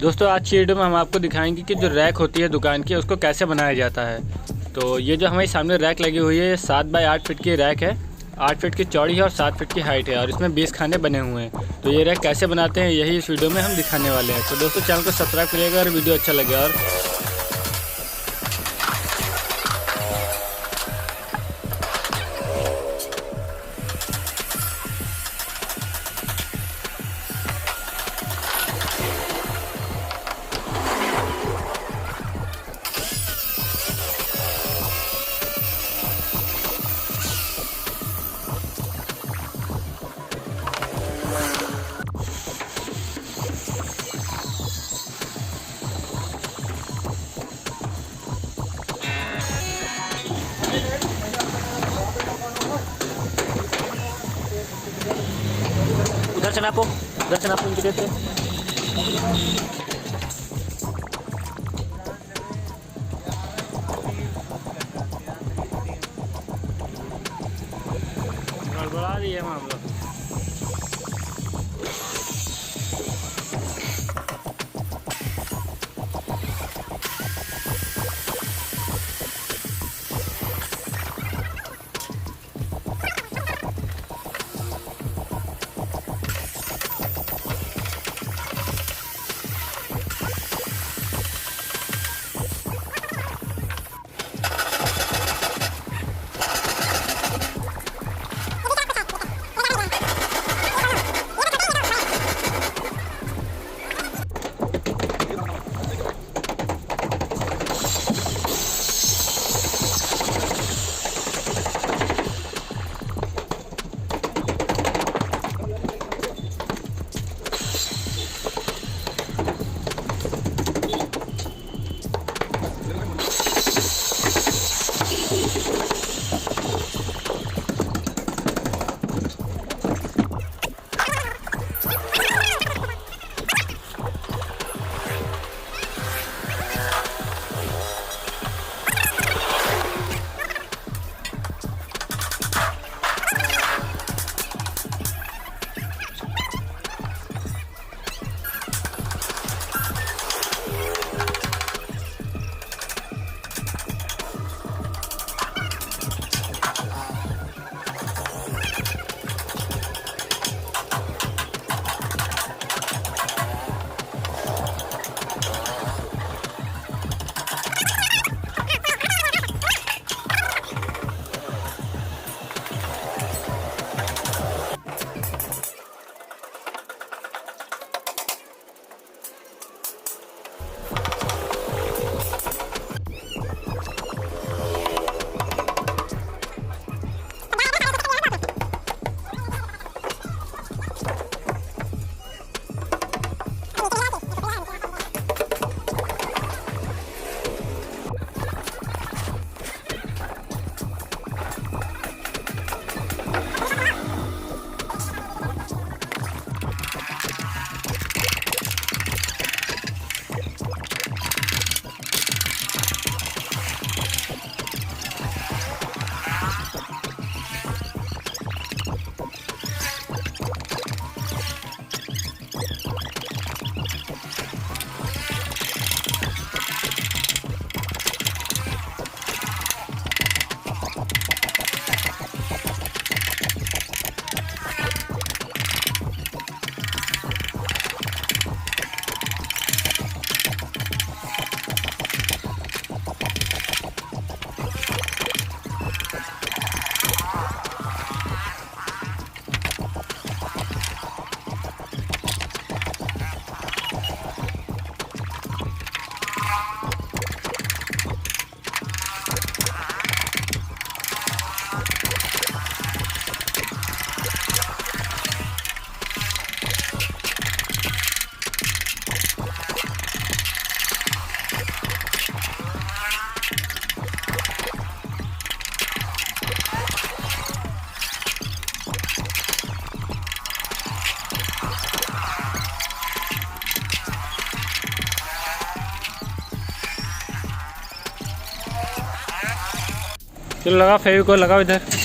दोस्तों आज की वीडियो में हम आपको दिखाएंगे कि जो रैक होती है दुकान की उसको कैसे बनाया जाता है। तो ये जो हमारे सामने रैक लगी हुई है 7 बाय 8 फीट की रैक है। 8 फीट की चौड़ी है और 7 फीट की हाइट है और इसमें 20 खाने बने हुए हैं। तो ये रैक कैसे बनाते हैं यही इस वीडियो में हम दिखाने वाले हैं। तो दोस्तों चैनल को सब्सक्राइब करिएगा और वीडियो अच्छा लगे। और उधर से नापो, उधर से नापो इनके देते। गड़बड़ा रही है मामला। चलो लगा फेविकोल लगाओ इधर।